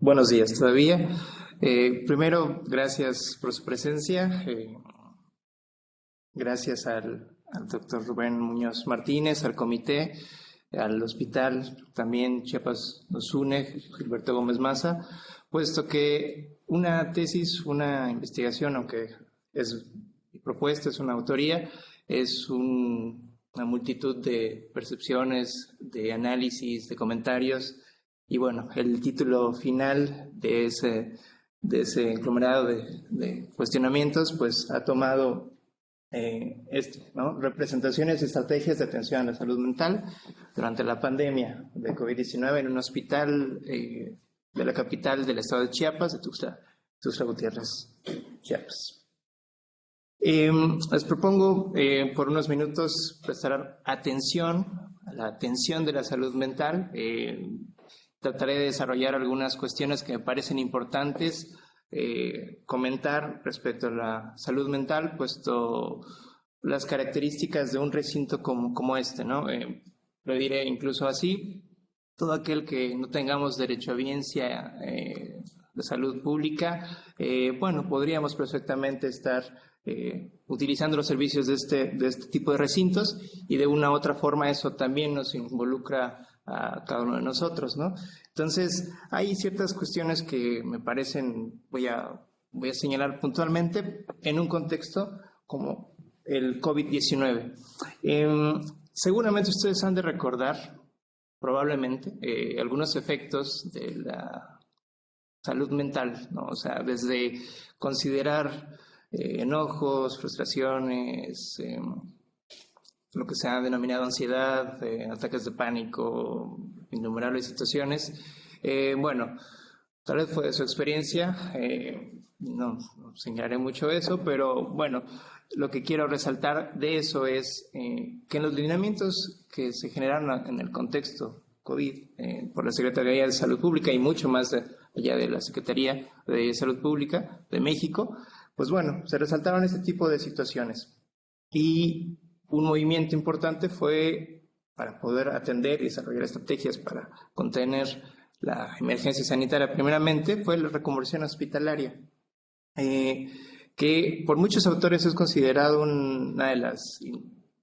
Buenos días todavía. Primero, gracias por su presencia. Gracias al doctor Rubén Muñoz Martínez, al comité, al hospital, también Chiapas nos une, Gilberto Gómez Maza, puesto que una tesis, una investigación, aunque es propuesta, es una autoría, es una multitud de percepciones, de análisis, de comentarios. Y bueno, el título final de ese conglomerado de cuestionamientos, pues ha tomado ¿no? Representaciones y estrategias de atención a la salud mental durante la pandemia de COVID-19 en un hospital de la capital del estado de Chiapas, de Tuxtla Gutiérrez, Chiapas. Les propongo por unos minutos prestar atención a la atención de la salud mental. Trataré de desarrollar algunas cuestiones que me parecen importantes comentar respecto a la salud mental, puesto las características de un recinto como este, ¿no? Lo diré incluso así: todo aquel que no tengamos derechohabiencia de salud pública, bueno, podríamos perfectamente estar utilizando los servicios de este tipo de recintos, y de una u otra forma eso también nos involucra a cada uno de nosotros, ¿no? Entonces, hay ciertas cuestiones que me parecen, voy a señalar puntualmente en un contexto como el COVID-19. Seguramente ustedes han de recordar, probablemente, algunos efectos de la salud mental, ¿no? O sea, desde considerar enojos, frustraciones, lo que se ha denominado ansiedad, ataques de pánico, innumerables situaciones. Bueno, tal vez fue de su experiencia, no señalaré mucho eso, pero bueno, lo que quiero resaltar de eso es que en los lineamientos que se generaron en el contexto COVID por la Secretaría de Salud Pública y mucho más allá de la Secretaría de Salud Pública de México, pues bueno, se resaltaron este tipo de situaciones. Y un movimiento importante fue para poder atender y desarrollar estrategias para contener la emergencia sanitaria. Primeramente fue la reconversión hospitalaria, que por muchos autores es considerado una de las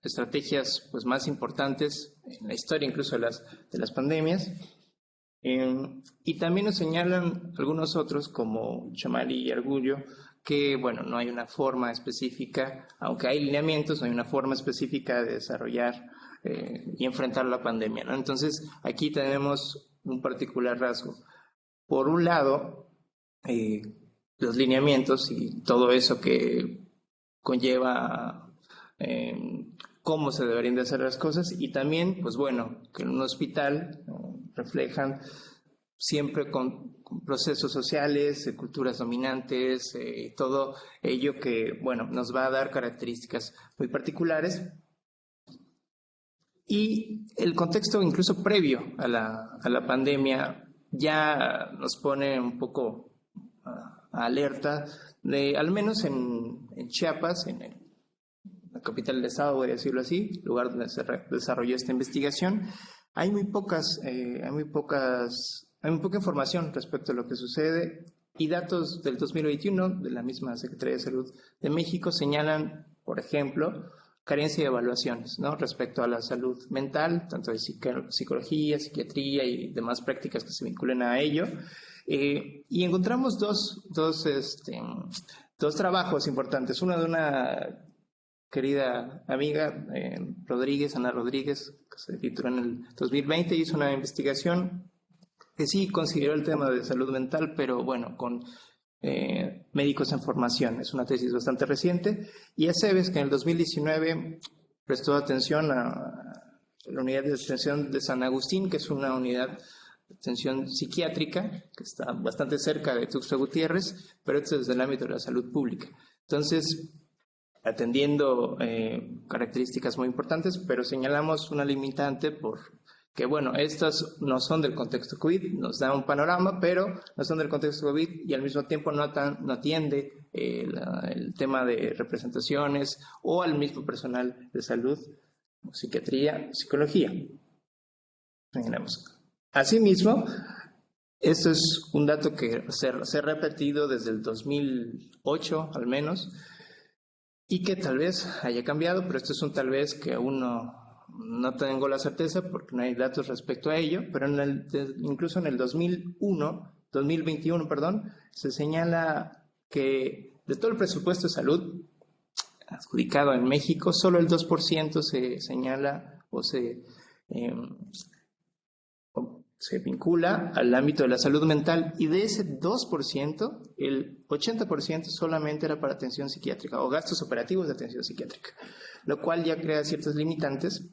estrategias pues, más importantes en la historia incluso de las pandemias. Y también nos señalan algunos otros como Chamali y Argullo, que bueno, no hay una forma específica, aunque hay lineamientos, no hay una forma específica de desarrollar y enfrentar la pandemia, ¿no? Entonces, aquí tenemos un particular rasgo. Por un lado, los lineamientos y todo eso que conlleva cómo se deberían de hacer las cosas, y también, pues bueno, que en un hospital reflejan siempre con procesos sociales, culturas dominantes, todo ello que, bueno, nos va a dar características muy particulares. Y el contexto incluso previo a la pandemia ya nos pone un poco alerta, al menos en Chiapas, en la capital del estado, voy a decirlo así, lugar donde se desarrolló esta investigación. Hay muy poca información respecto a lo que sucede, y datos del 2021 de la misma Secretaría de Salud de México señalan, por ejemplo, carencia de evaluaciones, ¿no? Respecto a la salud mental, tanto de psicología, psiquiatría y demás prácticas que se vinculen a ello. Y encontramos dos trabajos importantes. Uno de una querida amiga, Ana Rodríguez, que se tituló en el 2020, hizo una investigación que sí consideró el tema de salud mental, pero bueno, con médicos en formación. Es una tesis bastante reciente. Y Aceves, que en el 2019 prestó atención a la unidad de atención de San Agustín, que es una unidad de atención psiquiátrica que está bastante cerca de Tuxtla Gutiérrez, pero esto es desde el ámbito de la salud pública. Entonces, atendiendo características muy importantes, pero señalamos una limitante que bueno, estas no son del contexto COVID, nos da un panorama, pero no son del contexto COVID, y al mismo tiempo no atiende el tema de representaciones o al mismo personal de salud, psiquiatría, psicología. Asimismo, Esto es un dato que se ha repetido desde el 2008 al menos y que tal vez haya cambiado, pero esto es un tal vez que aún no tengo la certeza porque no hay datos respecto a ello, pero incluso en el 2021, perdón, se señala que de todo el presupuesto de salud adjudicado en México, solo el 2% se señala o se vincula al ámbito de la salud mental, y de ese 2%, el 80% solamente era para atención psiquiátrica o gastos operativos de atención psiquiátrica, lo cual ya crea ciertas limitantes.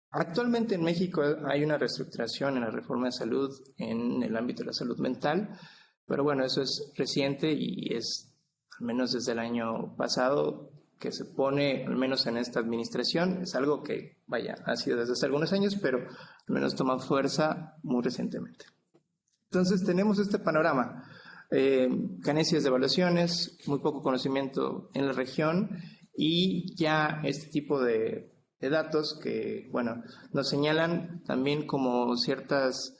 Actualmente en México hay una reestructuración en la reforma de salud en el ámbito de la salud mental, pero bueno, eso es reciente y es, al menos desde el año pasado, que se pone, al menos en esta administración. Es algo que, vaya, ha sido desde hace algunos años, pero al menos toma fuerza muy recientemente. Entonces tenemos este panorama, carencias de evaluaciones, muy poco conocimiento en la región y ya este tipo de datos que, bueno, nos señalan también como ciertas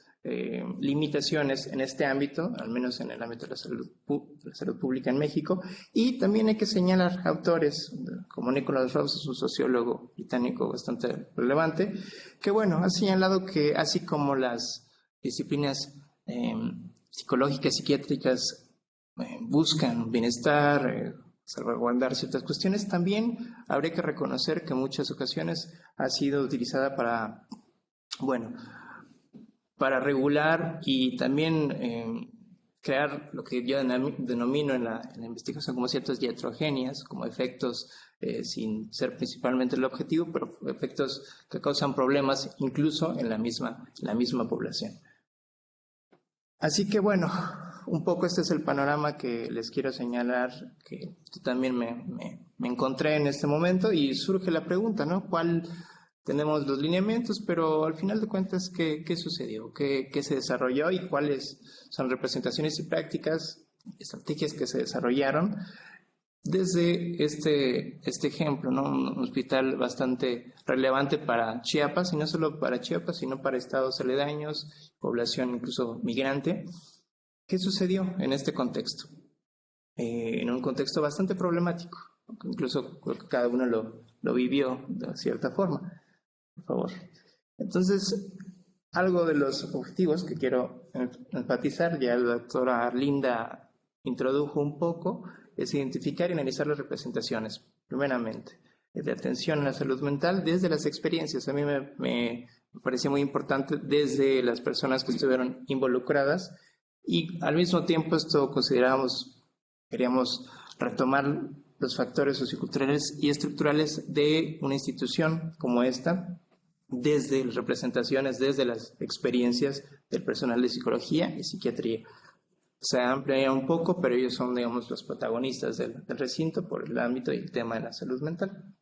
limitaciones en este ámbito, al menos en el ámbito de la salud pública en México, y también hay que señalar autores como Nicholas Rouse, un sociólogo británico bastante relevante, que bueno, ha señalado que así como las disciplinas psicológicas, psiquiátricas buscan bienestar, salvaguardar ciertas cuestiones, también habría que reconocer que en muchas ocasiones ha sido utilizada para, bueno, para regular y también crear lo que yo denomino en la investigación como ciertas iatrogenias, como efectos sin ser principalmente el objetivo, pero efectos que causan problemas incluso en la misma población. Así que bueno, un poco este es el panorama que les quiero señalar, que también me encontré en este momento, y surge la pregunta, ¿no? Tenemos los lineamientos, pero al final de cuentas, ¿qué sucedió? ¿Qué se desarrolló y cuáles son representaciones y prácticas, estrategias que se desarrollaron desde este ejemplo, ¿no? Un hospital bastante relevante para Chiapas, y no solo para Chiapas, sino para estados aledaños, población incluso migrante? ¿Qué sucedió en este contexto? En un contexto bastante problemático, incluso creo que cada uno lo vivió de cierta forma. Por favor. Entonces, algo de los objetivos que quiero enfatizar, ya la doctora Arlinda introdujo un poco, es identificar y analizar las representaciones, primeramente, de atención a la salud mental desde las experiencias. A mí me parecía muy importante desde las personas que estuvieron involucradas, y al mismo tiempo esto queríamos retomar los factores socioculturales y estructurales de una institución como esta, desde las representaciones, desde las experiencias del personal de psicología y psiquiatría. Se amplía un poco, pero ellos son, digamos, los protagonistas del recinto por el ámbito y el tema de la salud mental.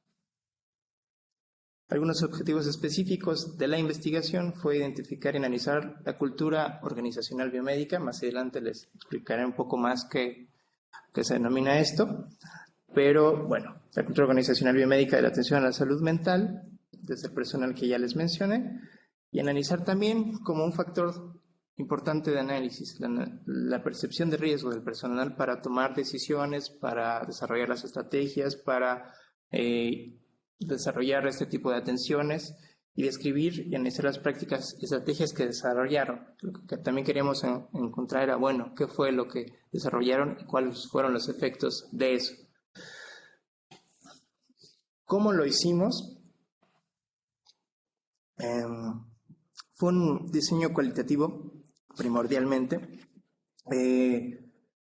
Algunos objetivos específicos de la investigación fue identificar y analizar la cultura organizacional biomédica. Más adelante les explicaré un poco más qué se denomina esto. Pero, bueno, la cultura organizacional biomédica de la atención a la salud mental, desde el personal que ya les mencioné, y analizar también como un factor importante de análisis la percepción de riesgo del personal para tomar decisiones, para desarrollar las estrategias, para desarrollar este tipo de atenciones y describir y analizar las prácticas y estrategias que desarrollaron. Lo que también queríamos encontrar era, bueno, qué fue lo que desarrollaron y cuáles fueron los efectos de eso. ¿Cómo lo hicimos? Fue un diseño cualitativo, primordialmente.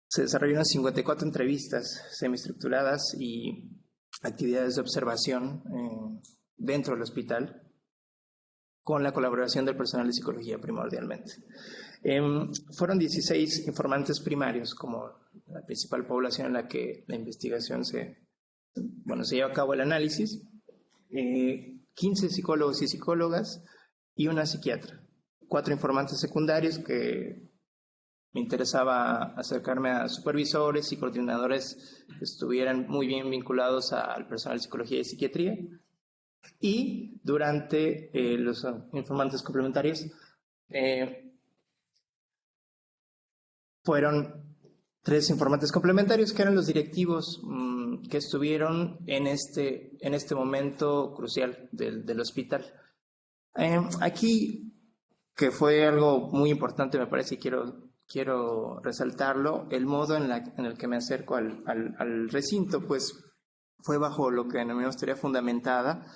Se desarrollaron 54 entrevistas semiestructuradas y actividades de observación dentro del hospital, con la colaboración del personal de psicología primordialmente. Fueron 16 informantes primarios, como la principal población en la que la investigación se lleva a cabo el análisis, 15 psicólogos y psicólogas y una psiquiatra, 4 informantes secundarios que me interesaba acercarme a supervisores y coordinadores que estuvieran muy bien vinculados al personal de psicología y psiquiatría, y durante los informantes complementarios fueron 3 informantes complementarios que eran los directivos que estuvieron en este momento crucial del hospital. Aquí, que fue algo muy importante, me parece, y quiero resaltarlo, el modo en el que me acerco al recinto, pues fue bajo lo que denominamos teoría fundamentada,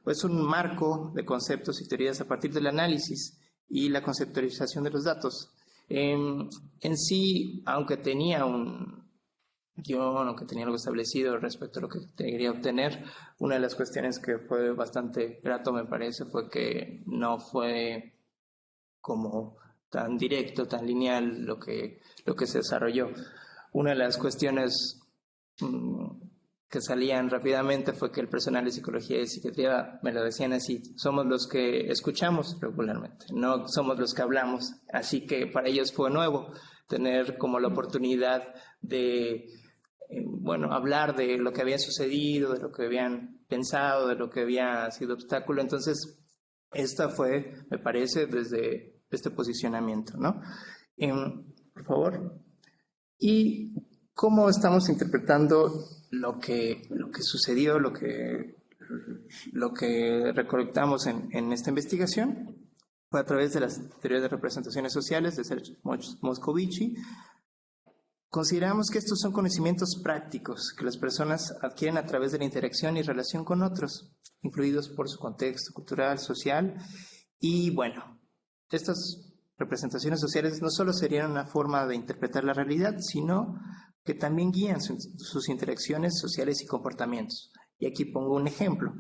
pues un marco de conceptos y teorías a partir del análisis y la conceptualización de los datos. En sí, aunque tenía un guión, aunque tenía algo establecido respecto a lo que quería obtener, una de las cuestiones que fue bastante grato, me parece, fue que no fue como tan directo, tan lineal lo que se desarrolló. Una de las cuestiones que salían rápidamente fue que el personal de psicología y psiquiatría me lo decían así: somos los que escuchamos regularmente, no somos los que hablamos. Así que para ellos fue nuevo tener como la oportunidad de hablar de lo que había sucedido, de lo que habían pensado, de lo que había sido obstáculo. Entonces, esta fue, me parece, desde este posicionamiento, ¿no? Por favor. ¿Y cómo estamos interpretando lo que sucedió, lo que recolectamos en esta investigación? Fue a través de las teorías de representaciones sociales de Serge Moscovici. Consideramos que estos son conocimientos prácticos que las personas adquieren a través de la interacción y relación con otros, influidos por su contexto cultural, social. Y bueno, estas representaciones sociales no solo serían una forma de interpretar la realidad, sino que también guían sus interacciones sociales y comportamientos. Y aquí pongo un ejemplo.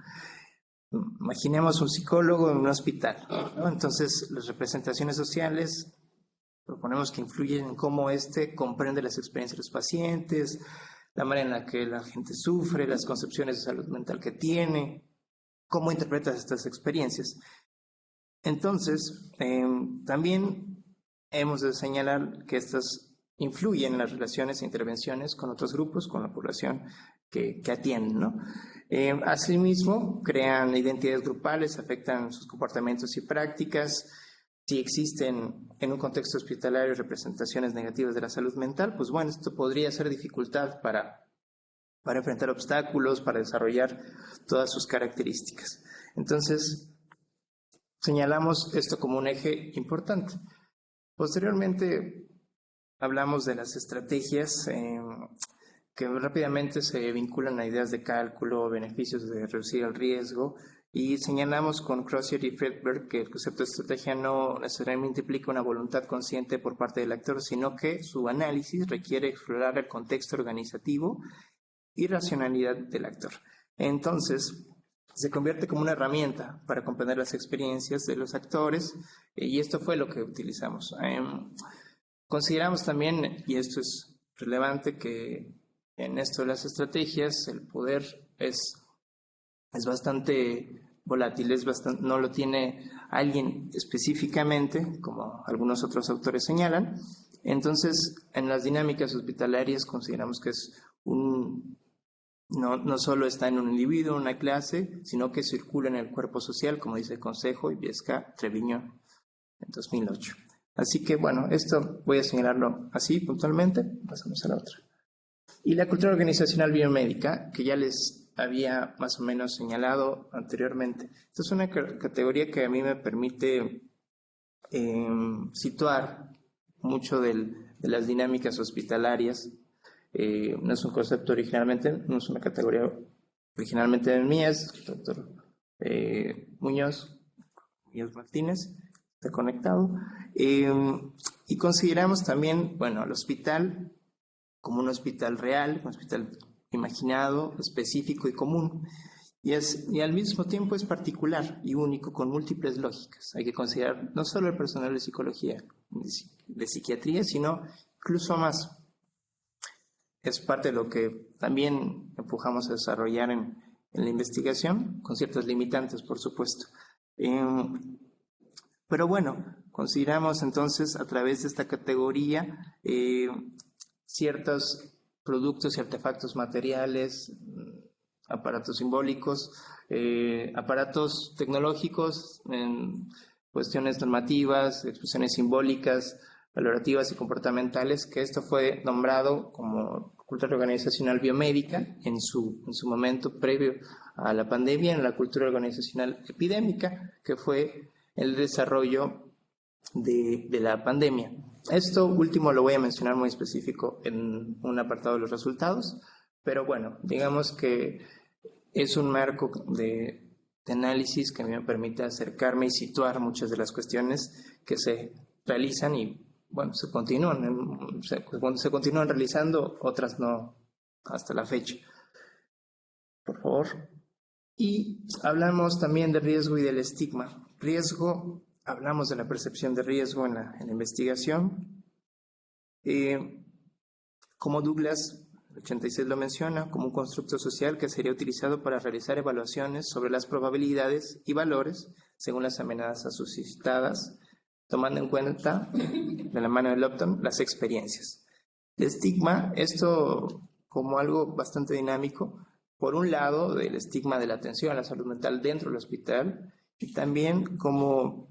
Imaginemos un psicólogo en un hospital, ¿no? Entonces, las representaciones sociales proponemos que influyen en cómo éste comprende las experiencias de los pacientes, la manera en la que la gente sufre, las concepciones de salud mental que tiene, cómo interpretas estas experiencias. Entonces, también hemos de señalar que estas influyen en las relaciones e intervenciones con otros grupos, con la población que atienden, ¿no? Asimismo, crean identidades grupales, afectan sus comportamientos y prácticas. Si existen en un contexto hospitalario representaciones negativas de la salud mental, pues bueno, esto podría ser dificultad para enfrentar obstáculos, para desarrollar todas sus características. Entonces, señalamos esto como un eje importante. Posteriormente, hablamos de las estrategias que rápidamente se vinculan a ideas de cálculo, beneficios de reducir el riesgo, y señalamos con Crozier y Friedberg que el concepto de estrategia no necesariamente implica una voluntad consciente por parte del actor, sino que su análisis requiere explorar el contexto organizativo y racionalidad del actor. Entonces, se convierte como una herramienta para comprender las experiencias de los actores, y esto fue lo que utilizamos. Consideramos también, y esto es relevante, que en esto de las estrategias el poder es bastante volátil, no lo tiene alguien específicamente, como algunos otros autores señalan. Entonces, en las dinámicas hospitalarias consideramos que es no solo está en un individuo, una clase, sino que circula en el cuerpo social, como dice el Consejo y Viesca Treviño en 2008. Así que, bueno, esto voy a señalarlo así puntualmente. Pasamos a la otra. Y la cultura organizacional biomédica, que ya les había más o menos señalado anteriormente. Esta es una categoría que a mí me permite situar mucho de las dinámicas hospitalarias. No es un concepto originalmente, no es una categoría originalmente mía, es el doctor Muñoz Martínez, está conectado. Y consideramos también, bueno, al hospital como un hospital real, un hospital imaginado, específico y común, y al mismo tiempo es particular y único, con múltiples lógicas. Hay que considerar no solo el personal de psicología, de psiquiatría, sino incluso más. Es parte de lo que también empujamos a desarrollar en la investigación, con ciertas limitantes, por supuesto. Pero bueno, consideramos entonces a través de esta categoría ciertos productos y artefactos materiales, aparatos simbólicos, aparatos tecnológicos, en cuestiones normativas, expresiones simbólicas, valorativas y comportamentales, que esto fue nombrado como cultura organizacional biomédica en su momento previo a la pandemia, en la cultura organizacional epidémica, que fue el desarrollo de la pandemia. Esto último lo voy a mencionar muy específico en un apartado de los resultados, pero bueno, digamos que es un marco de análisis que a mí me permite acercarme y situar muchas de las cuestiones que se realizan y, bueno, se continúan realizando, otras no hasta la fecha. Por favor. Y hablamos también de riesgo y del estigma. Riesgo, hablamos de la percepción de riesgo en la investigación. Como Douglas 86 lo menciona, como un constructo social que sería utilizado para realizar evaluaciones sobre las probabilidades y valores según las amenazas suscitadas, tomando en cuenta, de la mano de Lupton, las experiencias. El estigma, esto como algo bastante dinámico, por un lado, del estigma de la atención a la salud mental dentro del hospital, y también como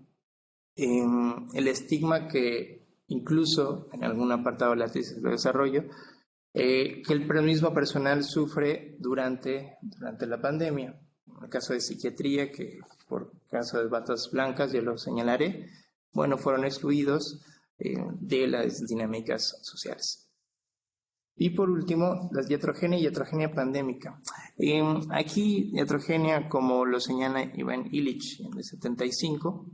el estigma que incluso en algún apartado de la tesis de desarrollo, que el mismo personal sufre durante la pandemia. En el caso de psiquiatría, que por caso de batas blancas, yo lo señalaré, bueno, fueron excluidos de las dinámicas sociales. Y por último, la iatrogenia y iatrogenia pandémica. Aquí, iatrogenia, como lo señala Ivan Illich en el 75,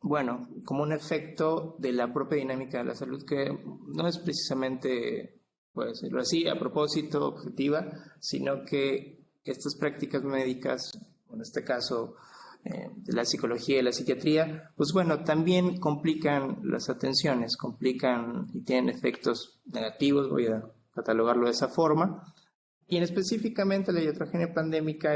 bueno, como un efecto de la propia dinámica de la salud, que no es precisamente, puedo decirlo así, a propósito, objetiva, sino que estas prácticas médicas, en este caso de la psicología y la psiquiatría, pues bueno, también complican las atenciones, complican y tienen efectos negativos, voy a catalogarlo de esa forma. Y específicamente la iatrogenia pandémica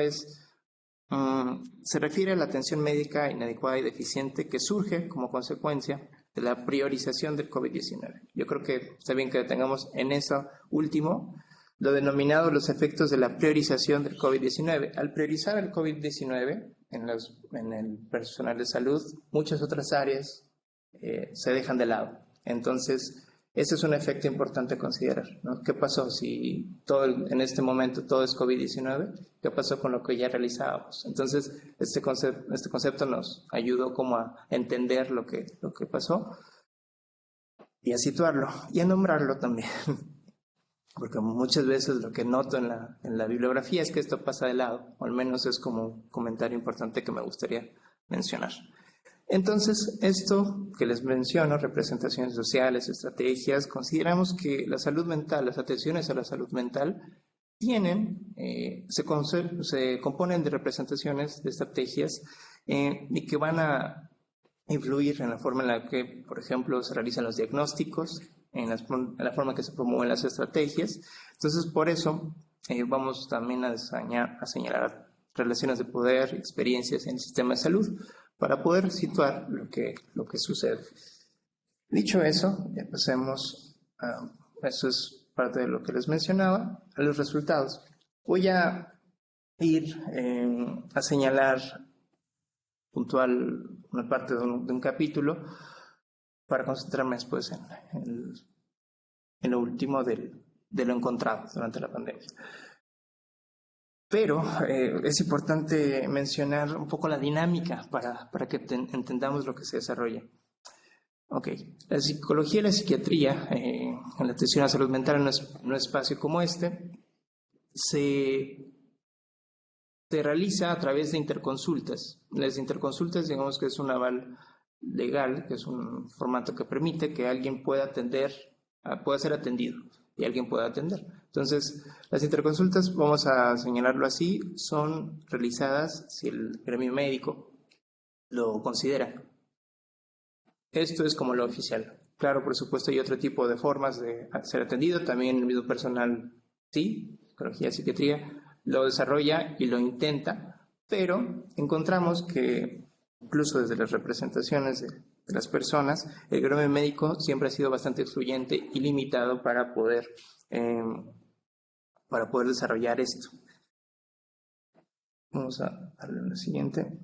se refiere a la atención médica inadecuada y deficiente que surge como consecuencia de la priorización del COVID-19. Yo creo que está bien que detengamos en eso último, lo denominado los efectos de la priorización del COVID-19. Al priorizar el COVID-19 en el personal de salud, muchas otras áreas se dejan de lado. Entonces, ese es un efecto importante a considerar, ¿no? ¿Qué pasó si en este momento todo es COVID-19? ¿Qué pasó con lo que ya realizábamos? Entonces, este concepto nos ayudó como a entender lo que pasó y a situarlo y a nombrarlo también. Porque muchas veces lo que noto en la bibliografía es que esto pasa de lado, o al menos es como un comentario importante que me gustaría mencionar. Entonces, esto que les menciono, representaciones sociales, estrategias, consideramos que la salud mental, las atenciones a la salud mental, se componen de representaciones, de estrategias, y que van a influir en la forma en la que, por ejemplo, se realizan los diagnósticos, en la forma en que se promueven las estrategias. Entonces, por eso vamos también a señalar relaciones de poder, experiencias en el sistema de salud, para poder situar lo que sucede. Dicho eso, ya pasemos eso es parte de lo que les mencionaba, a los resultados. Voy a ir a señalar puntual una parte de un capítulo para concentrarme después en lo último de lo encontrado durante la pandemia. Pero es importante mencionar un poco la dinámica para que entendamos lo que se desarrolla. Ok, la psicología y la psiquiatría en la atención a la salud mental en un espacio como este se realiza a través de interconsultas. Las interconsultas, digamos que es un aval legal, que es un formato que permite que alguien pueda ser atendido y alguien pueda atender. Entonces, las interconsultas, vamos a señalarlo así, son realizadas si el gremio médico lo considera. Esto es como lo oficial. Claro, por supuesto, hay otro tipo de formas de ser atendido. También el mismo personal, sí, psicología, psiquiatría, lo desarrolla y lo intenta, pero encontramos que incluso desde las representaciones de las personas, el gremio médico siempre ha sido bastante excluyente y limitado para poder desarrollar esto. Vamos a darle a la siguiente.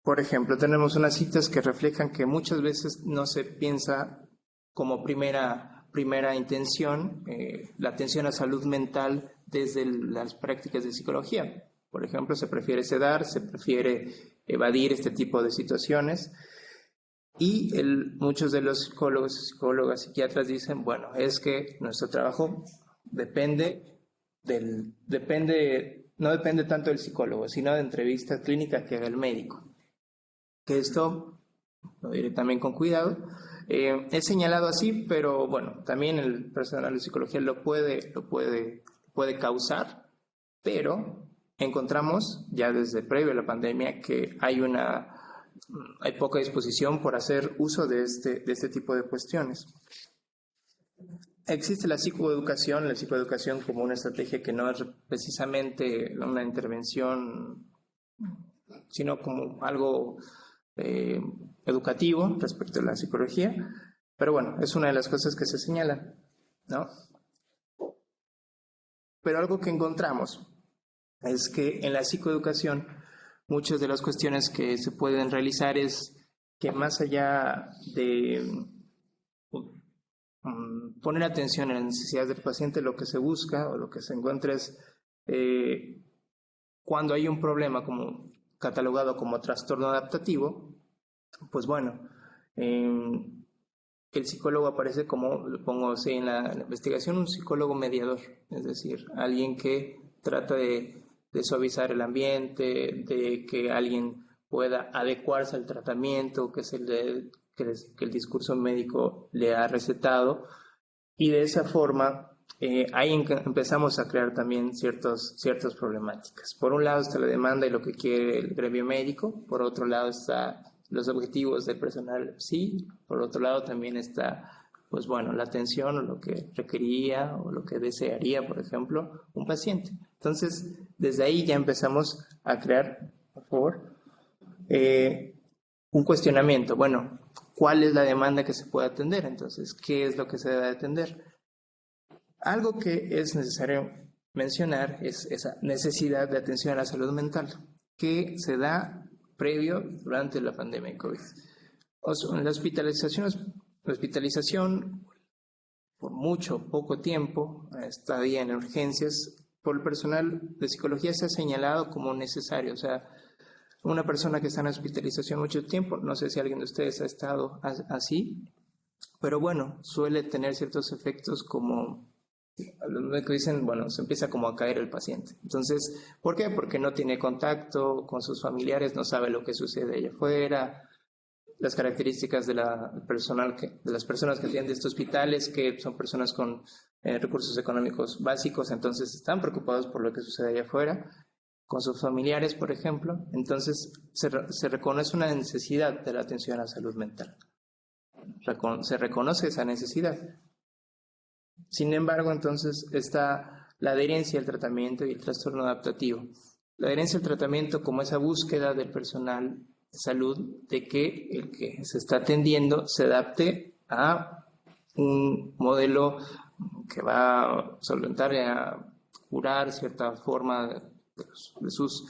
Por ejemplo, tenemos unas citas que reflejan que muchas veces no se piensa como primera intención la atención a salud mental desde las prácticas de psicología. Por ejemplo, se prefiere sedar, se prefiere evadir este tipo de situaciones. Y muchos de los psicólogos, psicólogas, psiquiatras dicen, bueno, es que nuestro trabajo no depende tanto del psicólogo, sino de entrevistas clínicas que haga el médico. Que esto, lo diré también con cuidado, es señalado así, pero bueno, también el personal de psicología lo puede causar, pero encontramos ya desde previo a la pandemia que hay poca disposición por hacer uso de este tipo de cuestiones. Existe la psicoeducación como una estrategia que no es precisamente una intervención, sino como algo educativo respecto a la psicología, pero bueno, es una de las cosas que se señalan, ¿no? Pero algo que encontramos es que en la psicoeducación muchas de las cuestiones que se pueden realizar es que más allá de poner atención en las necesidades del paciente, lo que se busca o lo que se encuentra es cuando hay un problema como catalogado como trastorno adaptativo, pues bueno, el psicólogo aparece como, lo pongo así en la investigación, un psicólogo mediador, es decir, alguien que trata de suavizar el ambiente, de que alguien pueda adecuarse al tratamiento que el discurso médico le ha recetado, y de esa forma ahí empezamos a crear también ciertas problemáticas. Por un lado está la demanda y lo que quiere el gremio médico, por otro lado está los objetivos del personal sí, por otro lado también está, pues bueno, la atención o lo que requería o lo que desearía, por ejemplo, un paciente. Entonces, desde ahí ya empezamos a crear, por favor, un cuestionamiento. Bueno, ¿cuál es la demanda que se puede atender? Entonces, ¿qué es lo que se debe atender? Algo que es necesario mencionar es esa necesidad de atención a la salud mental que se da previo durante la pandemia de COVID. La hospitalización por poco tiempo, estadía en urgencias, por el personal de psicología se ha señalado como necesario. O sea, una persona que está en hospitalización mucho tiempo, no sé si alguien de ustedes ha estado así, pero bueno, suele tener ciertos efectos como los médicos dicen, bueno, se empieza como a caer el paciente. Entonces, ¿por qué? Porque no tiene contacto con sus familiares, no sabe lo que sucede allá afuera, las características de las personas que atienden estos hospitales, que son personas con recursos económicos básicos, entonces están preocupados por lo que sucede allá afuera, con sus familiares, por ejemplo. Entonces, se reconoce una necesidad de la atención a la salud mental. Se reconoce esa necesidad. Sin embargo, entonces está la adherencia al tratamiento y el trastorno adaptativo. La adherencia al tratamiento como esa búsqueda del personal de salud de que el que se está atendiendo se adapte a un modelo que va a solventar y a curar cierta forma de sus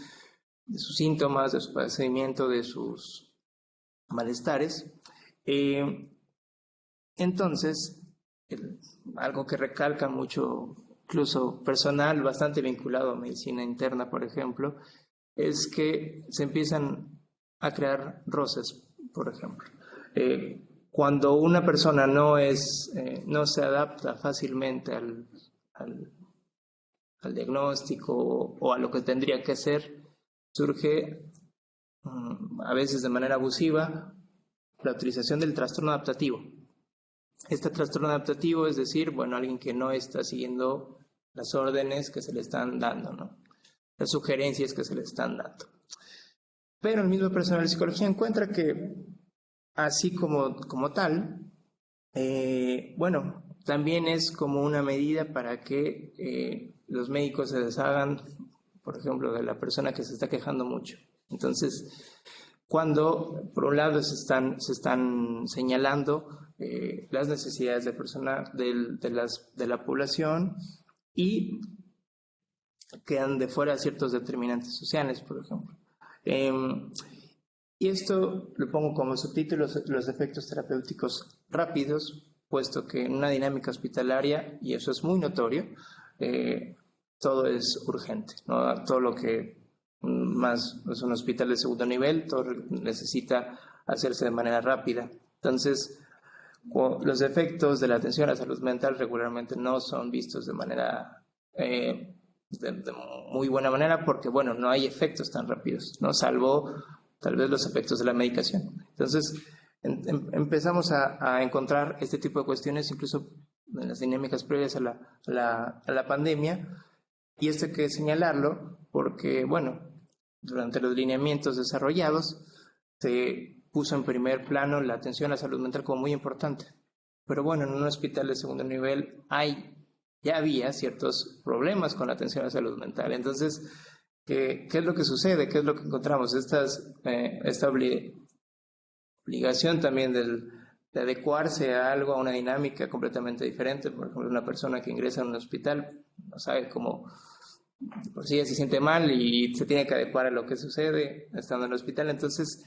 síntomas, de su padecimiento, de sus malestares. Entonces, algo que recalca mucho, incluso personal, bastante vinculado a medicina interna, por ejemplo, es que se empiezan a crear roces, por ejemplo. Cuando una persona no se adapta fácilmente al diagnóstico o a lo que tendría que hacer, surge a veces de manera abusiva la utilización del trastorno adaptativo. Este trastorno adaptativo es decir, bueno, alguien que no está siguiendo las órdenes que se le están dando, ¿no? Las sugerencias que se le están dando. Pero el mismo personal de psicología encuentra que así como tal, bueno, también es como una medida para que los médicos se deshagan, por ejemplo, de la persona que se está quejando mucho. Entonces, cuando por un lado se están señalando las necesidades de la población y quedan de fuera ciertos determinantes sociales, por ejemplo. Y esto lo pongo como subtítulo, los efectos terapéuticos rápidos, puesto que en una dinámica hospitalaria, y eso es muy notorio, todo es urgente, ¿no? Todo lo que más es un hospital de segundo nivel, todo necesita hacerse de manera rápida. Entonces, los efectos de la atención a la salud mental regularmente no son vistos de manera de muy buena manera porque, bueno, no hay efectos tan rápidos, ¿no? Salvo tal vez los efectos de la medicación. Entonces, empezamos a encontrar este tipo de cuestiones incluso en las dinámicas previas a la pandemia, y esto hay que señalarlo porque, bueno, durante los lineamientos desarrollados se puso en primer plano la atención a la salud mental como muy importante. Pero bueno, en un hospital de segundo nivel ya había ciertos problemas con la atención a la salud mental. Entonces, ¿qué es lo que sucede? ¿Qué es lo que encontramos? Esta obligación también de adecuarse a algo, a una dinámica completamente diferente. Por ejemplo, una persona que ingresa a un hospital no sabe cómo, por si ella se siente mal y se tiene que adecuar a lo que sucede estando en el hospital. Entonces,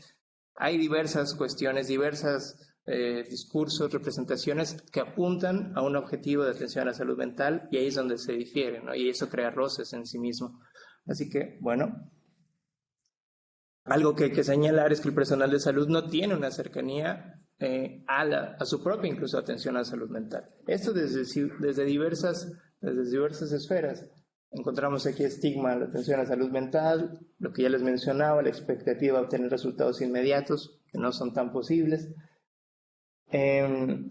hay diversas cuestiones, discursos, representaciones que apuntan a un objetivo de atención a la salud mental, y ahí es donde se difiere, ¿no? Y eso crea roces en sí mismo. Así que, bueno, algo que hay que señalar es que el personal de salud no tiene una cercanía a su propia incluso atención a la salud mental. Esto desde diversas esferas. Encontramos aquí estigma a la atención a la salud mental, lo que ya les mencionaba, la expectativa de obtener resultados inmediatos que no son tan posibles, el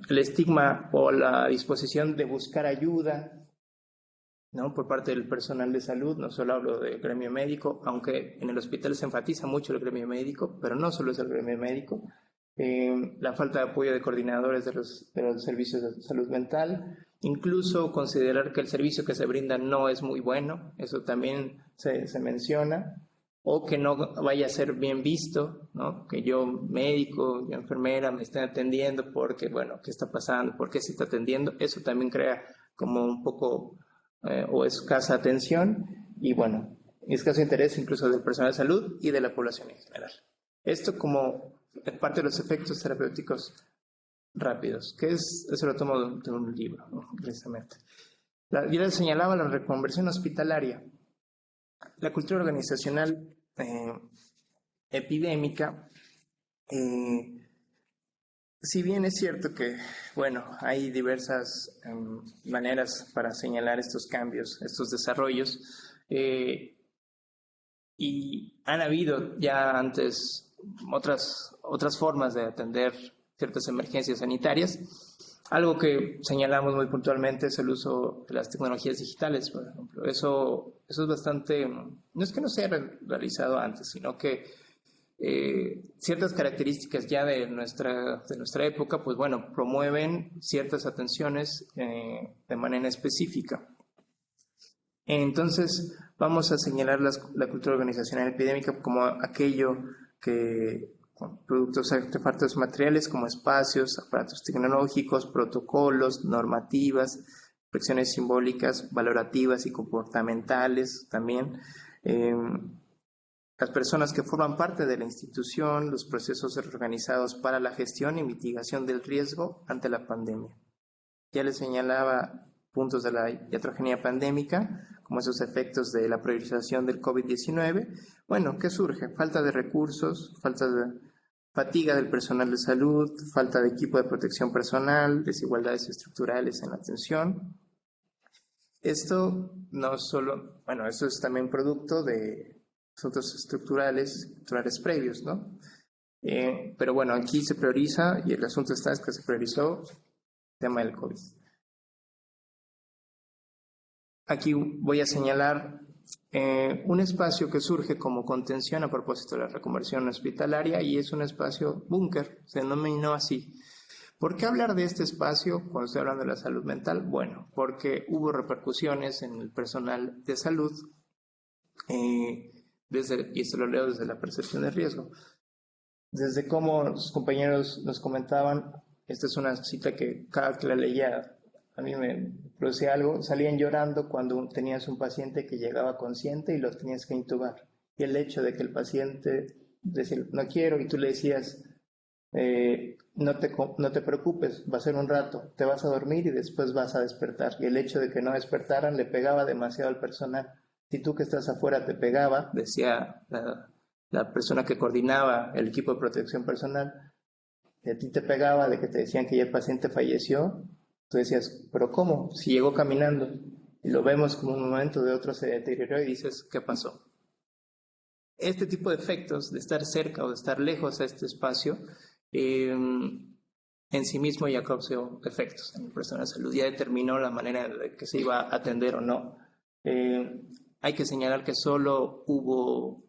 estigma o la disposición de buscar ayuda, ¿no? Por parte del personal de salud. No solo hablo del gremio médico, aunque en el hospital se enfatiza mucho el gremio médico, pero no solo es el gremio médico. La falta de apoyo de coordinadores de los servicios de salud mental, incluso considerar que el servicio que se brinda no es muy bueno, eso también se menciona, o que no vaya a ser bien visto, ¿no? Que yo médico, yo enfermera me estén atendiendo porque, bueno, ¿qué está pasando? ¿Por qué se está atendiendo? Eso también crea como un poco o escasa atención y, bueno, escaso interés incluso del personal de salud y de la población en general. Esto como parte de los efectos terapéuticos rápidos, que eso lo tomo de un libro, ¿no? Precisamente. Yo les señalaba la reconversión hospitalaria. La cultura organizacional epidémica, si bien es cierto que, bueno, hay diversas maneras para señalar estos cambios, estos desarrollos, y han habido ya antes otras formas de atender ciertas emergencias sanitarias. Algo que señalamos muy puntualmente es el uso de las tecnologías digitales, por ejemplo. Eso es bastante, no es que no se haya realizado antes, sino que ciertas características ya de nuestra época, pues bueno, promueven ciertas atenciones de manera específica. Entonces, vamos a señalar la cultura organizacional epidémica como aquello que productos, artefactos materiales como espacios, aparatos tecnológicos, protocolos, normativas, expresiones simbólicas, valorativas y comportamentales también. Las personas que forman parte de la institución, los procesos organizados para la gestión y mitigación del riesgo ante la pandemia. Ya les señalaba puntos de la iatrogenia pandémica, como esos efectos de la priorización del COVID-19. Bueno, ¿qué surge? Falta de recursos, fatiga del personal de salud, falta de equipo de protección personal, desigualdades estructurales en la atención. Esto no solo, bueno, esto es también producto de asuntos estructurales previos, ¿no? Pero bueno, aquí se prioriza, y el asunto es que se priorizó el tema del COVID. Aquí voy a señalar un espacio que surge como contención a propósito de la reconversión hospitalaria, y es un espacio búnker, se denominó así. ¿Por qué hablar de este espacio cuando estoy hablando de la salud mental? Bueno, porque hubo repercusiones en el personal de salud, y esto lo leo desde la percepción de riesgo, desde cómo los compañeros nos comentaban. Esta es una cita que cada que la leía a mí me producía algo. Salían llorando cuando tenías un paciente que llegaba consciente y lo tenías que intubar. Y el hecho de que el paciente decir, no quiero, y tú le decías, no te preocupes, va a ser un rato, te vas a dormir y después vas a despertar. Y el hecho de que no despertaran le pegaba demasiado al personal. Si tú que estás afuera te pegaba, decía la persona que coordinaba el equipo de protección personal, y a ti te pegaba de que te decían que ya el paciente falleció, tú decías, pero ¿cómo? Si llegó caminando. Y lo vemos como un momento de otro se deterioró y dices, ¿qué pasó? Este tipo de efectos de estar cerca o de estar lejos a este espacio, en sí mismo ya causó efectos en la persona de salud, ya determinó la manera de que se iba a atender o no. Hay que señalar que solo hubo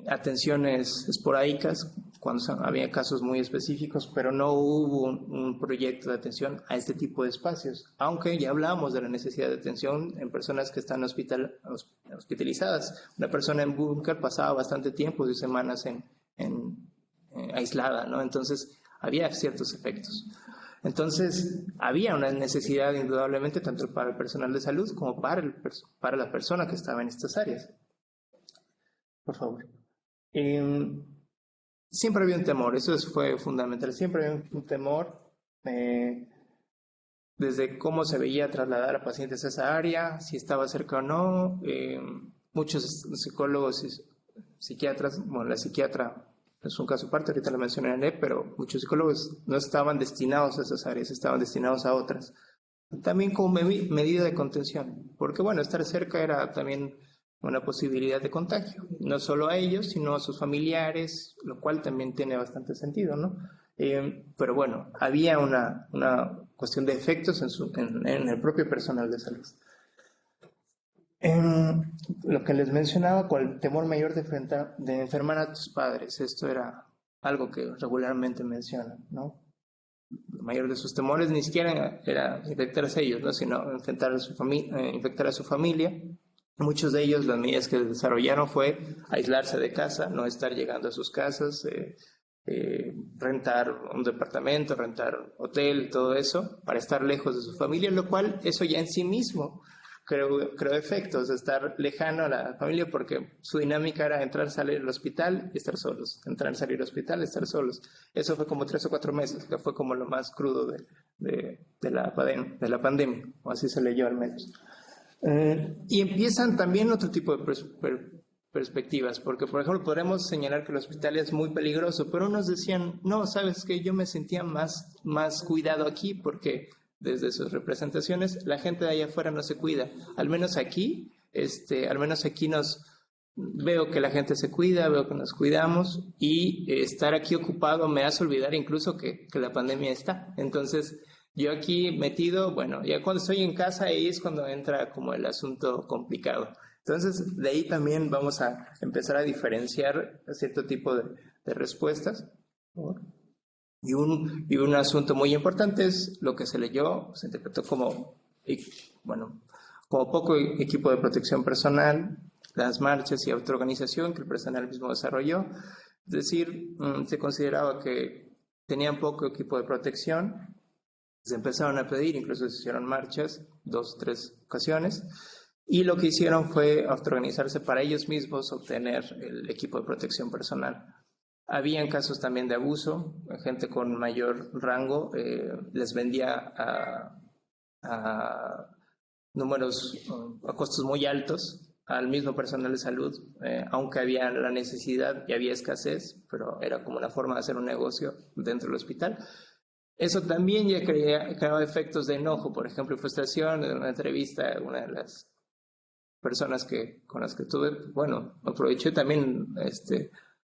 atenciones esporádicas cuando había casos muy específicos, pero no hubo un proyecto de atención a este tipo de espacios, aunque ya hablamos de la necesidad de atención en personas que están hospitalizadas. Una persona en búnker pasaba bastante tiempo, 10 semanas aislada, ¿no? Entonces había ciertos efectos. Entonces había una necesidad indudablemente tanto para el personal de salud como para la persona que estaba en estas áreas. Por favor. Siempre había un temor, eso fue fundamental, siempre había un temor desde cómo se veía trasladar a pacientes a esa área, si estaba cerca o no. Muchos psicólogos y psiquiatras, bueno, la psiquiatra es un caso aparte, ahorita la mencionaré, pero muchos psicólogos no estaban destinados a esas áreas, estaban destinados a otras. También como medida de contención, porque bueno, estar cerca era también una posibilidad de contagio, no solo a ellos, sino a sus familiares, lo cual también tiene bastante sentido, ¿no? Pero bueno, había una cuestión de efectos en el propio personal de salud. Lo que les mencionaba con el temor mayor de enfermar a tus padres, esto era algo que regularmente mencionan, ¿no? El mayor de sus temores ni siquiera era infectarse a ellos, ¿no? Sino infectar a su familia. Muchos de ellos, las medidas que desarrollaron fue aislarse de casa, no estar llegando a sus casas, rentar un departamento, rentar hotel, todo eso, para estar lejos de su familia, lo cual eso ya en sí mismo creo efectos, de estar lejano a la familia, porque su dinámica era entrar, salir al hospital y estar solos, entrar, salir al hospital y estar solos. Eso fue como 3 o 4 meses, que fue como lo más crudo de la pandemia, o así se leyó al menos. Y empiezan también otro tipo de perspectivas, porque por ejemplo podremos señalar que el hospital es muy peligroso, pero unos decían, no, sabes que yo me sentía más cuidado aquí porque desde sus representaciones la gente de allá afuera no se cuida, al menos aquí veo que la gente se cuida, veo que nos cuidamos y estar aquí ocupado me hace olvidar incluso que la pandemia está. Entonces yo aquí metido, bueno, ya cuando estoy en casa ahí es cuando entra como el asunto complicado. Entonces, de ahí también vamos a empezar a diferenciar cierto tipo de respuestas. Y un asunto muy importante es lo que se leyó, se interpretó como poco equipo de protección personal, las marchas y autoorganización que el personal mismo desarrolló. Es decir, se consideraba que tenían poco equipo de protección. Se empezaron a pedir, incluso se hicieron marchas, 2 o 3 ocasiones, y lo que hicieron fue autoorganizarse para ellos mismos obtener el equipo de protección personal. Habían casos también de abuso, gente con mayor rango les vendía a números, a costos muy altos al mismo personal de salud, aunque había la necesidad y había escasez, pero era como una forma de hacer un negocio dentro del hospital. Eso también ya creaba efectos de enojo, por ejemplo, frustración. En una entrevista, una de las personas con las que tuve, bueno, aproveché también,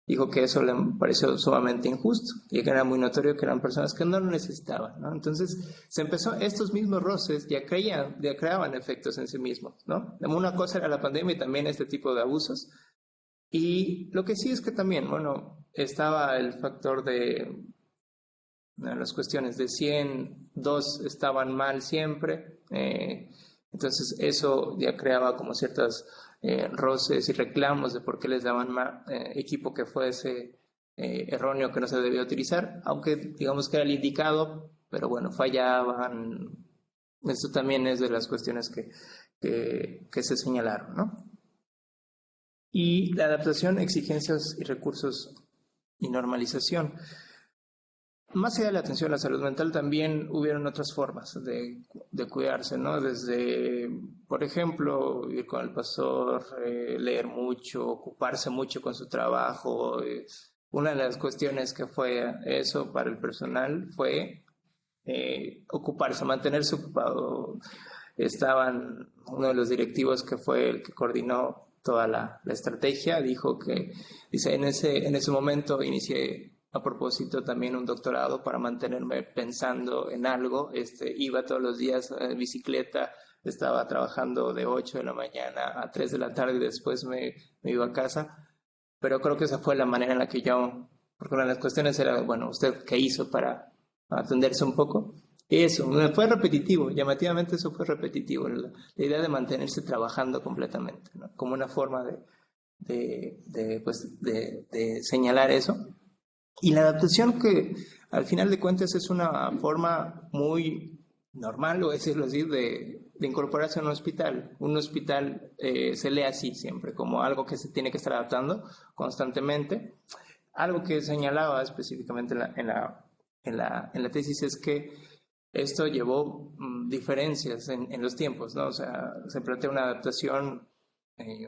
dijo que eso le pareció sumamente injusto y que era muy notorio que eran personas que no lo necesitaban, ¿no? Entonces estos mismos roces ya creaban efectos en sí mismos, ¿no? Una cosa era la pandemia y también este tipo de abusos. Y lo que sí es que también, bueno, estaba el factor de las cuestiones de 100, 2 estaban mal siempre, entonces eso ya creaba como ciertos roces y reclamos de por qué les daban equipo que fuese erróneo, que no se debía utilizar, aunque digamos que era el indicado, pero bueno, fallaban. Esto también es de las cuestiones que se señalaron, ¿no? Y la adaptación, exigencias y recursos y normalización. Más allá de la atención a la salud mental, también hubieron otras formas de cuidarse, ¿no? Desde, por ejemplo, ir con el pastor, leer mucho, ocuparse mucho con su trabajo. Una de las cuestiones que fue eso para el personal fue ocuparse, mantenerse ocupado. Uno de los directivos que fue el que coordinó toda la estrategia, dice, en ese momento inicié a propósito también un doctorado para mantenerme pensando en algo. Iba todos los días en bicicleta, estaba trabajando de 8 de la mañana a 3 de la tarde y después me iba a casa. Pero creo que esa fue la manera en la que porque una de las cuestiones era, bueno, ¿usted qué hizo para atenderse un poco? Eso, fue repetitivo, llamativamente eso fue repetitivo, la idea de mantenerse trabajando completamente, ¿no? Como una forma de señalar eso. Y la adaptación, que al final de cuentas es una forma muy normal, o decirlo así, de incorporarse a un hospital. Un hospital se lee así siempre, como algo que se tiene que estar adaptando constantemente. Algo que señalaba específicamente en la tesis es que esto llevó diferencias en los tiempos, ¿no? O sea, se plantea una adaptación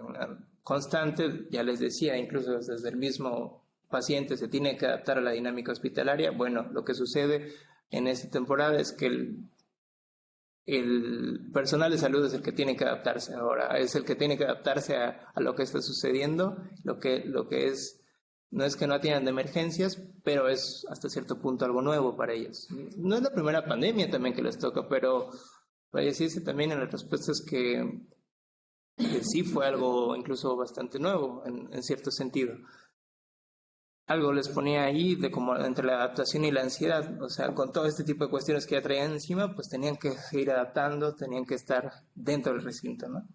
una constante, ya les decía, incluso desde el mismo paciente se tiene que adaptar a la dinámica hospitalaria. Bueno, lo que sucede en esta temporada es que el personal de salud es el que tiene que adaptarse ahora, es el que tiene que adaptarse a lo que está sucediendo, lo que es, no es que no atiendan de emergencias, pero es hasta cierto punto algo nuevo para ellos. No es la primera pandemia también que les toca, pero puede decirse también en las respuestas que sí fue algo incluso bastante nuevo en cierto sentido. Algo les ponía ahí de como entre la adaptación y la ansiedad, o sea, con todo este tipo de cuestiones que ya traían encima, pues tenían que seguir adaptando, tenían que estar dentro del recinto, ¿no?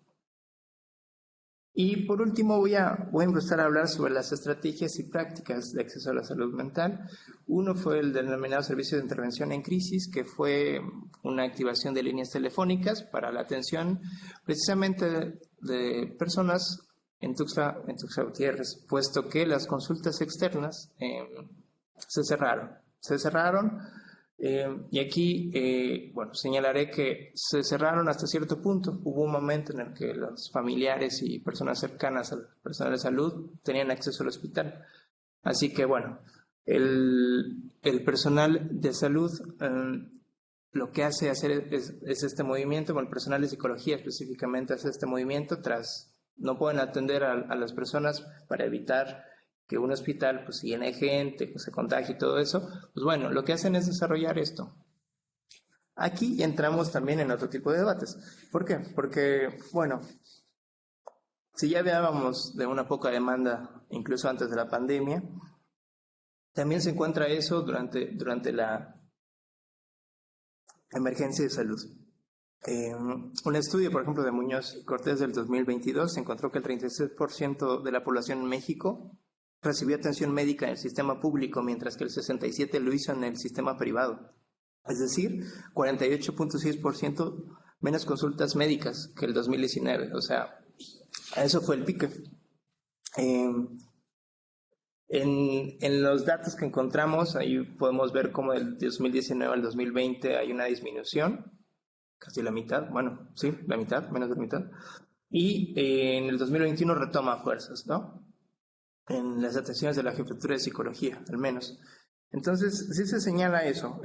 Y por último voy a empezar a hablar sobre las estrategias y prácticas de acceso a la salud mental. Uno fue el denominado Servicio de Intervención en Crisis, que fue una activación de líneas telefónicas para la atención precisamente de personas en Tuxtla Gutiérrez, puesto que las consultas externas se cerraron. Y aquí, bueno, señalaré que se cerraron hasta cierto punto. Hubo un momento en el que los familiares y personas cercanas al personal de salud tenían acceso al hospital. Así que, bueno, el personal de salud lo que hace es este movimiento, con el personal de psicología específicamente hace este movimiento no pueden atender a las personas para evitar que un hospital pues si llene gente, pues se contagie y todo eso, pues bueno, lo que hacen es desarrollar esto. Aquí entramos también en otro tipo de debates. ¿Por qué? Porque, bueno, si ya hablábamos de una poca demanda incluso antes de la pandemia, también se encuentra eso durante la emergencia de salud. Un estudio, por ejemplo, de Muñoz y Cortés del 2022 encontró que el 36% de la población en México recibió atención médica en el sistema público, mientras que el 67% lo hizo en el sistema privado. Es decir, 48.6% menos consultas médicas que el 2019. O sea, eso fue el pico. En los datos que encontramos, ahí podemos ver cómo del 2019 al 2020 hay una disminución, casi la mitad, bueno, sí, la mitad, menos de la mitad. Y en el 2021 retoma fuerzas, ¿no? En las atenciones de la Jefatura de Psicología, al menos. Entonces, sí se señala eso,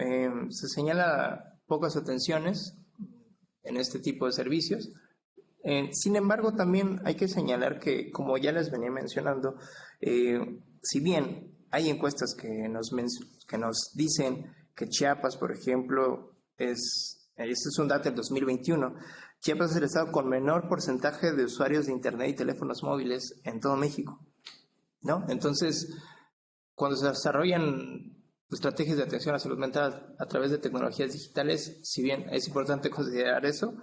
se señala pocas atenciones en este tipo de servicios. Sin embargo, también hay que señalar que, como ya les venía mencionando, si bien hay encuestas que nos dicen que Chiapas, por ejemplo, este es un dato del 2021, Chiapas es el estado con menor porcentaje de usuarios de Internet y teléfonos móviles en todo México, ¿no? Entonces, cuando se desarrollan estrategias de atención a la salud mental a través de tecnologías digitales, si bien es importante considerar eso,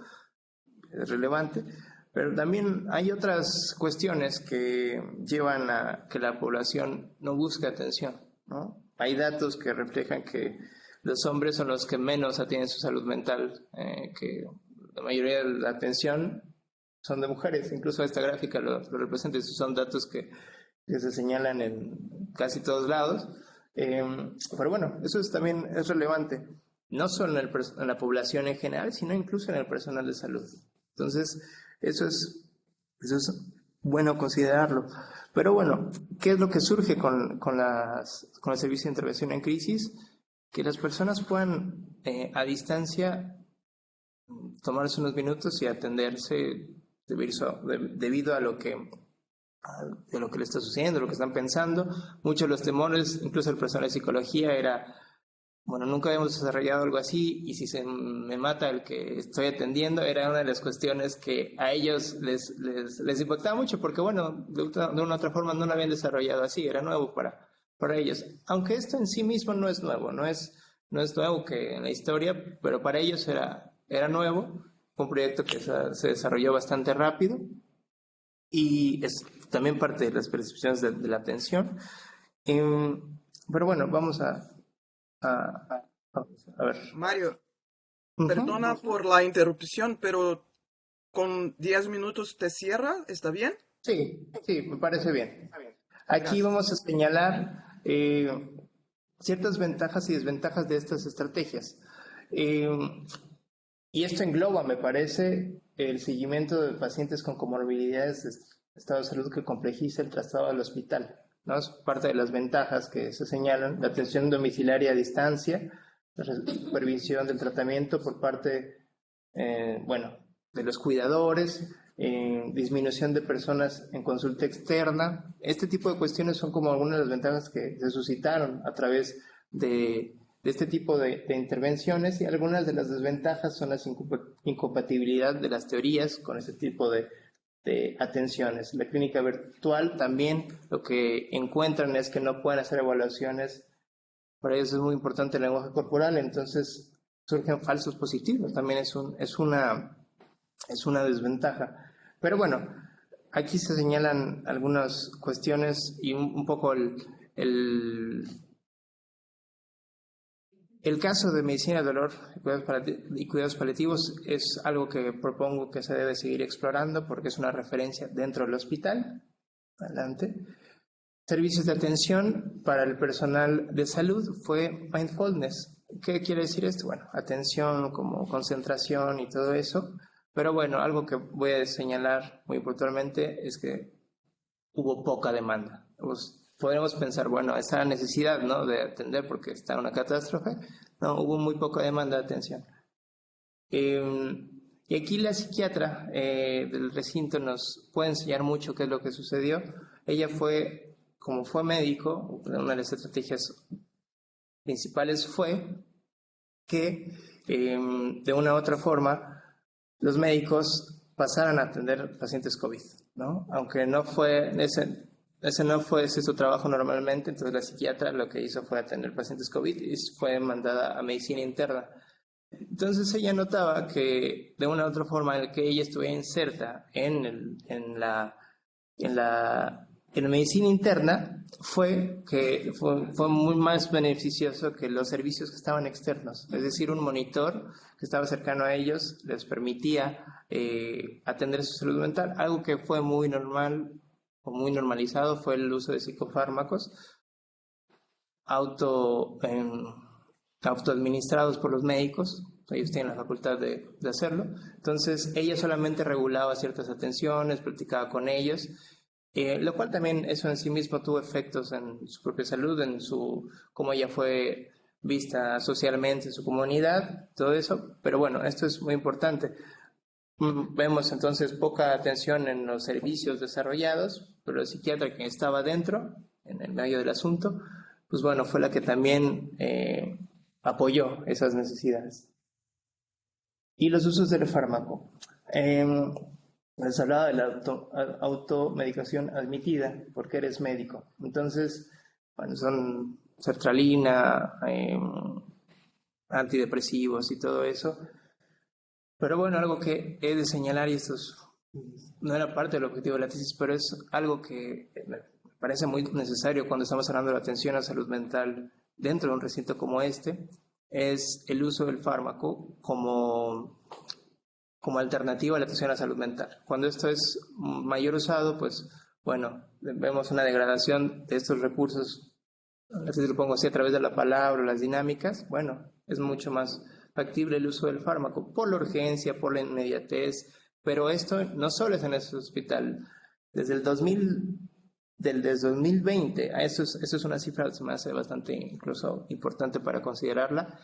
es relevante, pero también hay otras cuestiones que llevan a que la población no busque atención, ¿no? Hay datos que reflejan que los hombres son los que menos atienden su salud mental, que la mayoría de la atención son de mujeres. Incluso esta gráfica lo representa, esos son datos que se señalan en casi todos lados. Pero bueno, eso también es relevante, no solo en la población en general, sino incluso en el personal de salud. Entonces, eso es bueno considerarlo. Pero bueno, ¿qué es lo que surge con el servicio de intervención en crisis? Que las personas puedan a distancia tomarse unos minutos y atenderse debido a lo que le está sucediendo, lo que están pensando. Muchos de los temores, incluso el personal de psicología, era, bueno, nunca habíamos desarrollado algo así, y si se me mata el que estoy atendiendo, era una de las cuestiones que a ellos les impactaba mucho, porque bueno, de una u otra forma no lo habían desarrollado así, era nuevo para ellos. Aunque esto en sí mismo no es nuevo, no es nuevo que en la historia, pero para ellos era nuevo. Fue un proyecto que se desarrolló bastante rápido, y es también parte de las percepciones de la atención. Pero bueno, vamos a ver. Mario, perdona por la interrupción, pero con 10 minutos te cierra, ¿está bien? Sí, me parece bien. Aquí vamos a señalar ciertas ventajas y desventajas de estas estrategias. Y esto engloba, me parece, el seguimiento de pacientes con comorbilidades de estado de salud que complejiza el traslado al hospital, ¿no? Es parte de las ventajas que se señalan: la atención domiciliaria a distancia, la supervisión del tratamiento por parte, de los cuidadores, disminución de personas en consulta externa. Este tipo de cuestiones son como algunas de las ventajas que se suscitaron a través de este tipo de intervenciones, y algunas de las desventajas son la incompatibilidad de las teorías con este tipo de atenciones. La clínica virtual también lo que encuentran es que no pueden hacer evaluaciones. Para ellos es muy importante el lenguaje corporal, entonces surgen falsos positivos. También es una desventaja. Pero bueno, aquí se señalan algunas cuestiones y un poco el caso de medicina de dolor y cuidados paliativos es algo que propongo que se debe seguir explorando, porque es una referencia dentro del hospital. Adelante. Servicios de atención para el personal de salud fue mindfulness. ¿Qué quiere decir esto? Bueno, atención como concentración y todo eso. Pero bueno, algo que voy a señalar muy puntualmente es que hubo poca demanda. Podríamos pensar, bueno, esa necesidad, ¿no?, de atender porque está una catástrofe. No, hubo muy poca demanda de atención. Y aquí la psiquiatra del recinto nos puede enseñar mucho qué es lo que sucedió. Ella como fue médico, una de las estrategias principales fue que de una u otra forma los médicos pasaran a atender pacientes COVID, ¿no? Aunque no fue ese no fue su trabajo normalmente. Entonces la psiquiatra lo que hizo fue atender pacientes COVID y fue mandada a medicina interna. Entonces ella notaba que de una u otra forma el que ella estuviera inserta en la medicina interna fue muy más beneficioso que los servicios que estaban externos. Es decir, un monitor que estaba cercano a ellos les permitía atender su salud mental. Algo que fue muy normal o muy normalizado fue el uso de psicofármacos autoadministrados por los médicos. Ellos tienen la facultad de hacerlo. Entonces ella solamente regulaba ciertas atenciones, platicaba con ellos, lo cual también eso en sí mismo tuvo efectos en su propia salud, cómo ella fue vista socialmente en su comunidad, todo eso. Pero bueno, esto es muy importante. Vemos entonces poca atención en los servicios desarrollados, pero la psiquiatra que estaba dentro, en el medio del asunto, pues bueno, fue la que también apoyó esas necesidades. Y los usos del fármaco. Les hablaba de la automedicación admitida, porque eres médico. Entonces, bueno, son sertralina, antidepresivos y todo eso. Pero bueno, algo que he de señalar, y esto no era parte del objetivo de la tesis, pero es algo que me parece muy necesario cuando estamos hablando de la atención a salud mental dentro de un recinto como este, es el uso del fármaco como como alternativa a la atención a la salud mental. Cuando esto es mayor usado, pues bueno, vemos una degradación de estos recursos, así lo pongo así, a través de la palabra o las dinámicas. Bueno, es mucho más factible el uso del fármaco por la urgencia, por la inmediatez, pero esto no solo es en ese hospital. Desde el 2020, eso es una cifra que se me hace bastante incluso importante para considerarla,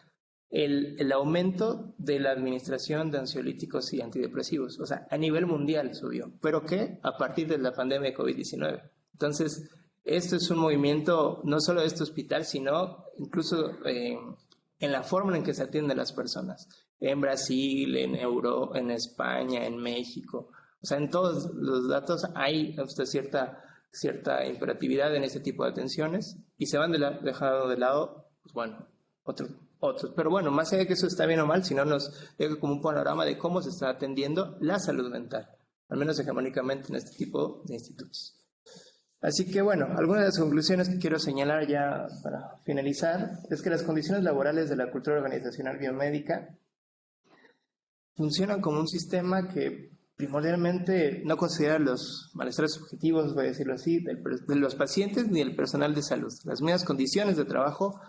el aumento de la administración de ansiolíticos y antidepresivos, o sea, a nivel mundial subió, pero ¿qué? A partir de la pandemia de COVID-19. Entonces, esto es un movimiento no solo de este hospital, sino incluso en la forma en que se atienden las personas, en Brasil, en España, en México, o sea, en todos los datos hay cierta imperatividad en este tipo de atenciones y se van dejando de lado, pues bueno, otros. Pero bueno, más allá de que eso está bien o mal, sino nos deja como un panorama de cómo se está atendiendo la salud mental, al menos hegemónicamente en este tipo de institutos. Así que bueno, algunas de las conclusiones que quiero señalar ya para finalizar es que las condiciones laborales de la cultura organizacional biomédica funcionan como un sistema que primordialmente no considera los malestares subjetivos, voy a decirlo así, de los pacientes ni del personal de salud. Las mismas condiciones de trabajo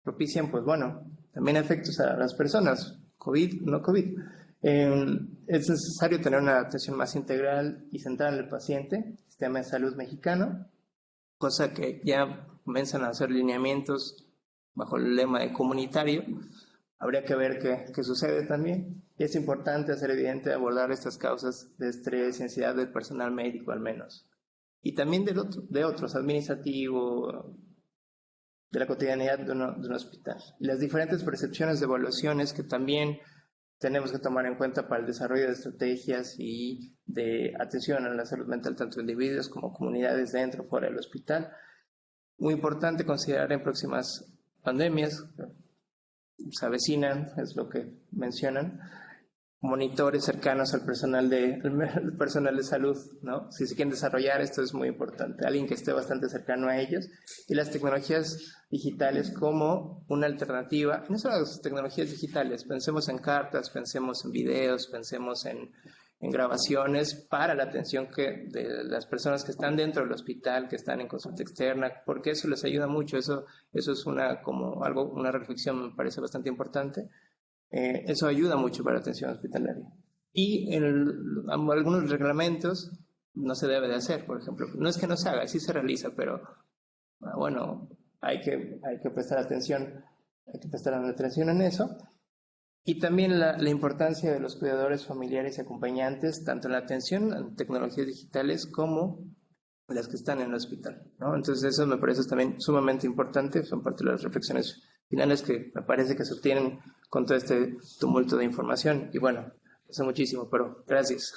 propician, pues bueno, también efectos a las personas, COVID, no COVID. Es necesario tener una atención más integral y centrada en el paciente, sistema de salud mexicano, cosa que ya comienzan a hacer lineamientos bajo el lema de comunitario. Habría que ver qué sucede también. Y es importante hacer evidente abordar estas causas de estrés y ansiedad del personal médico al menos. Y también de otros, administrativo, de la cotidianidad de un hospital. Y las diferentes percepciones de evaluaciones que también tenemos que tomar en cuenta para el desarrollo de estrategias y de atención a la salud mental, tanto individuos como comunidades dentro o fuera del hospital. Muy importante considerar en próximas pandemias, se avecinan, es lo que mencionan, monitores cercanos al personal de salud, ¿no? Si se quieren desarrollar, esto es muy importante, alguien que esté bastante cercano a ellos, y las tecnologías digitales como una alternativa, no solo las tecnologías digitales, pensemos en cartas, pensemos en videos, pensemos en grabaciones para la atención de las personas que están dentro del hospital, que están en consulta externa, porque eso les ayuda mucho, eso es una reflexión me parece bastante importante. Eso ayuda mucho para la atención hospitalaria. Y en algunos reglamentos no se debe de hacer, por ejemplo. No es que no se haga, sí se realiza, pero bueno, hay que prestar atención en eso. Y también la importancia de los cuidadores familiares y acompañantes, tanto en la atención en tecnologías digitales como las que están en el hospital, ¿no? Entonces eso me parece también sumamente importante, son parte de las reflexiones finales que me parece que se obtienen con todo este tumulto de información. Y bueno, eso muchísimo, pero gracias.